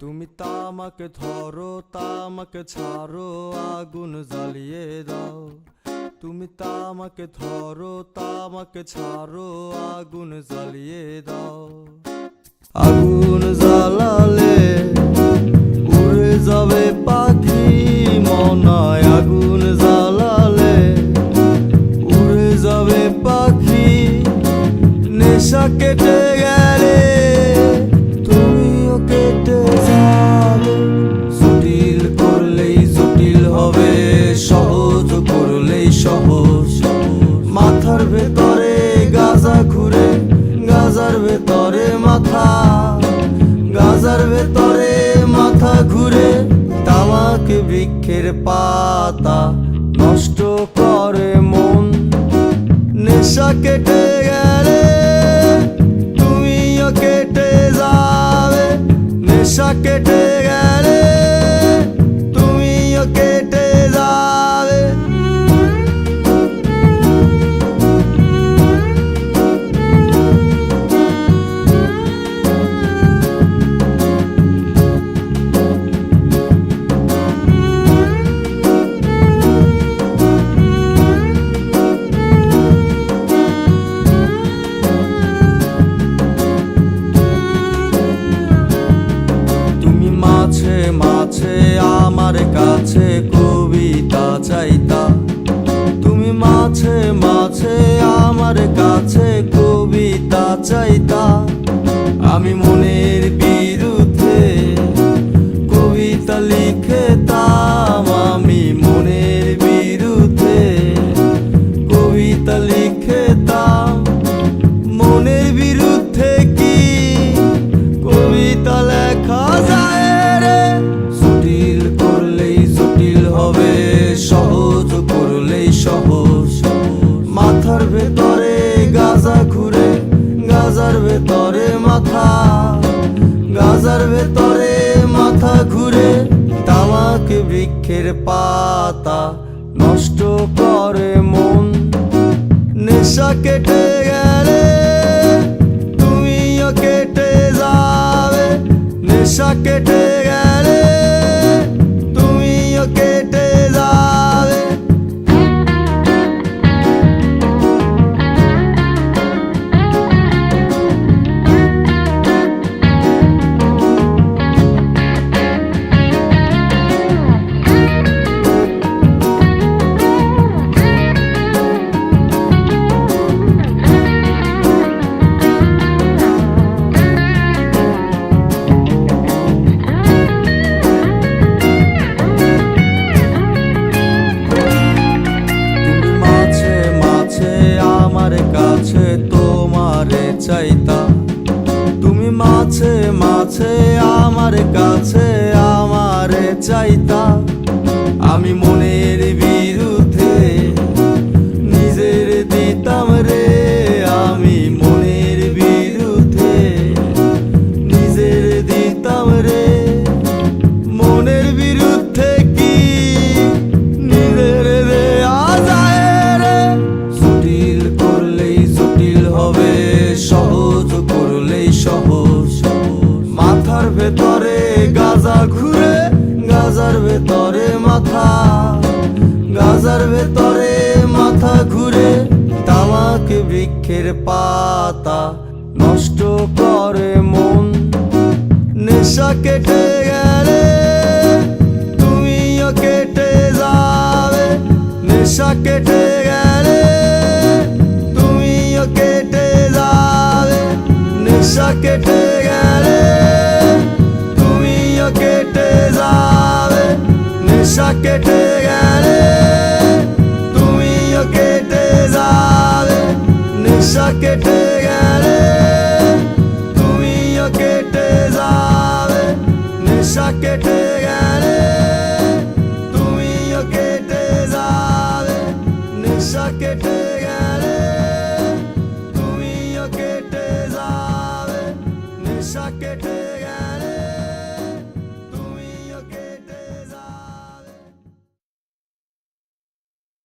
তুমি তামাকে ধরো তামাকে ছাড়ো আগুন জ্বালিয়ে দাও। তুমি তামাকে ধরো তামাকে ছাড়ো আগুন জ্বালিয়ে দাও। আগুন জ্বালালে উড়ে যাবে পাখি মনায়। আগুন জ্বালালে উড়ে যাবে পাখি। নেশা কেটে গেলে তুমিও কেটে যাবে। জটিল করলেই জটিল হবে, সহজ করলেই সহজ। মাথার ভেতরে গাজা ঘুরে, গাজার ভেতরে মাথা, গাজার ভেতরে মাথা ঘুরে। তামাক বৃক্ষের পাতা নষ্ট করে মন। নেশা কেটে গেলে তুমিও কেটে যাবে। নেশা কেটে গেলে তুমিও কেটে যাবে। মাঝে মাঝে আমার কাছে কবিতা চাইতা। তুমি মাঝে মাঝে আমার কাছে কবিতা চাইতা। আমি মনের বিরুদ্ধে কবিতা লিখতাম। আমি মনের বিরুদ্ধে কবিতা লিখতাম। মনের বিরুদ্ধে কি কবিতা লেখা যায়? জটিল করলেই জটিল হবে, সহজ করলেই সহজ। মাথার ভেতরে গাজা ঘুরে, গাজার ভেতরে মাথা, গাজার ভেতরে মাথা ঘুরে। তামাক বৃক্ষের পাতা নষ্ট করে মন। নেশা কেটে গেলে তুমিও কেটে যাবে। নেশা কেটে গেলে তুমিও কেটে যাবে। কাছে তোমারে চাইতা। তুমি মাঝে মাঝে আমার কাছে আমারে চাইতা। আমি মনের বিরুদ্ধে নিজের দিতাম রে। আমি মনের বিরুদ্ধে নিজের দিতাম রে। মনের বিরুদ্ধে কি নিজের দেয়া যায় রে? জটিল করলেই জটিল হবে, সহজ করলেই সহজ। মাথার ভেতরে গাজা ঘুরে, গাজার ভেতরে মাথা, গাজার ভেতরে মাথা ঘুরে। তামাক বৃক্ষের পাতা নষ্ট করে মন। নেশা কেটে গেলে তুমিও কেটে যাবে। নেশা কেটে গেলে তুমিও কেটে যাবে। নেশা কেটে গেলে তুমিও কেটে যাবে। নেশা কেটে